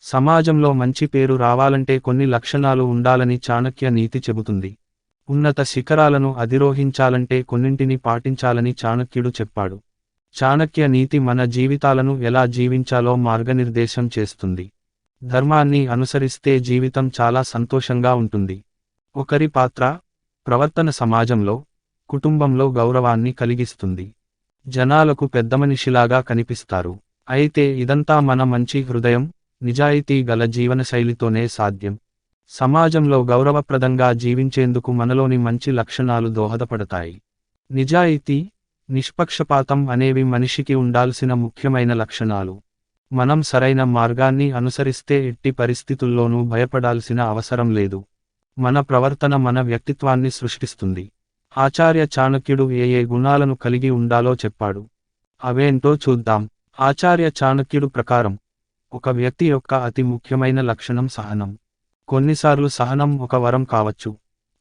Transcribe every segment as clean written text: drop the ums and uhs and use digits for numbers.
సమాజంలో మంచి పేరు రావాలంటే కొన్ని లక్షణాలు ఉండాలని చాణక్య నీతి చెబుతుంది. ఉన్నత శిఖరాలను అధిరోహించాలంటే కొన్నింటిని పాటించాలని చాణక్యుడు చెప్పాడు. చాణక్య నీతి మన జీవితాలను ఎలా జీవించాలో మార్గనిర్దేశం చేస్తుంది. ధర్మాన్ని అనుసరిస్తే జీవితం చాలా సంతోషంగా ఉంటుంది. ఒకరి పాత్ర, ప్రవర్తన సమాజంలో, కుటుంబంలో గౌరవాన్ని కలిగిస్తుంది. జనాలకు పెద్దమనిషిలాగా కనిపిస్తారు. అయితే ఇదంతా మన మంచి హృదయం, నిజాయితీ గల జీవనశైలితోనే సాధ్యం. సమాజంలో గౌరవప్రదంగా జీవించేందుకు మనలోని మంచి లక్షణాలు దోహదపడతాయి. నిజాయితీ, నిష్పక్షపాతం అనేవి మనిషికి ఉండాల్సిన ముఖ్యమైన లక్షణాలు. మనం సరైన మార్గాన్ని అనుసరిస్తే ఎట్టి పరిస్థితుల్లోనూ భయపడాల్సిన అవసరం లేదు. మన ప్రవర్తన మన వ్యక్తిత్వాన్ని సృష్టిస్తుంది. ఆచార్య చాణక్యుడు ఏ గుణాలను కలిగి ఉండాలో చెప్పాడు. అవేంటో చూద్దాం. ఆచార్య చాణక్యుడు ప్రకారం ఒక వ్యక్తి యొక్క అతి ముఖ్యమైన లక్షణం సహనం. కొన్నిసార్లు సహనం ఒక వరం కావచ్చు.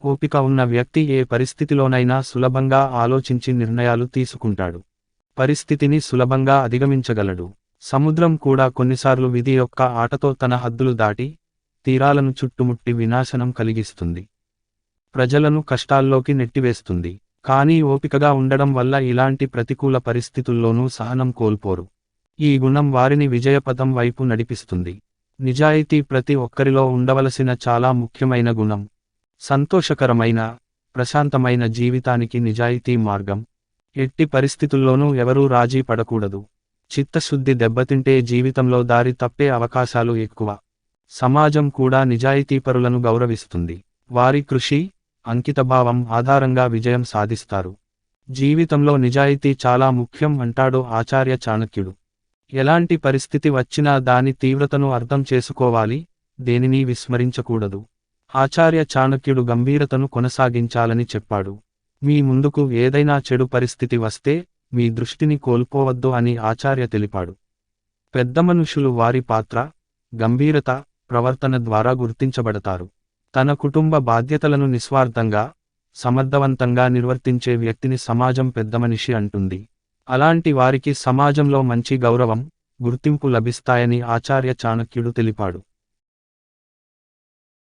ఓపిక ఉన్న వ్యక్తి ఏ పరిస్థితిలోనైనా సులభంగా ఆలోచించి నిర్ణయాలు తీసుకుంటాడు. పరిస్థితిని సులభంగా అధిగమించగలడు. సముద్రం కూడా కొన్నిసార్లు విధి యొక్క ఆటతో తన హద్దులు దాటి తీరాలను చుట్టుముట్టి వినాశనం కలిగిస్తుంది. ప్రజలను కష్టాల్లోకి నెట్టివేస్తుంది. కానీ ఓపికగా ఉండడం వల్ల ఇలాంటి ప్రతికూల పరిస్థితుల్లోనూ సహనం కోల్పోరు. ఈ గుణం వారిని విజయపథం వైపు నడిపిస్తుంది. నిజాయితీ ప్రతి ఒక్కరిలో ఉండవలసిన చాలా ముఖ్యమైన గుణం. సంతోషకరమైన, ప్రశాంతమైన జీవితానికి నిజాయితీ మార్గం. ఎట్టి పరిస్థితుల్లోనూ ఎవరూ రాజీ పడకూడదు. చిత్తశుద్ధి దెబ్బతింటే జీవితంలో దారి తప్పే అవకాశాలు ఎక్కువ. సమాజం కూడా నిజాయితీపరులను గౌరవిస్తుంది. వారి కృషి, అంకితభావం ఆధారంగా విజయం సాధిస్తారు. జీవితంలో నిజాయితీ చాలా ముఖ్యం అంటాడు ఆచార్య చాణక్యుడు. ఎలాంటి పరిస్థితి వచ్చినా దాని తీవ్రతను అర్థం చేసుకోవాలి, దేనినీ విస్మరించకూడదు. ఆచార్య చాణక్యుడు గంభీరతను కొనసాగించాలని చెప్పాడు. మీ ముందుకు ఏదైనా చెడు పరిస్థితి వస్తే మీ దృష్టిని కోల్పోవద్దు అని ఆచార్య తెలిపాడు. పెద్ద మనుషులు వారి పాత్ర, గంభీరత, ప్రవర్తన ద్వారా గుర్తించబడతారు. తన కుటుంబ బాధ్యతలను నిస్వార్థంగా, సమర్థవంతంగా నిర్వర్తించే వ్యక్తిని సమాజం పెద్దమనిషి అంటుంది. అలాంటి వారికి సమాజంలో మంచి గౌరవం, గుర్తింపు లభిస్తాయని ఆచార్య చాణక్యుడు తెలిపాడు.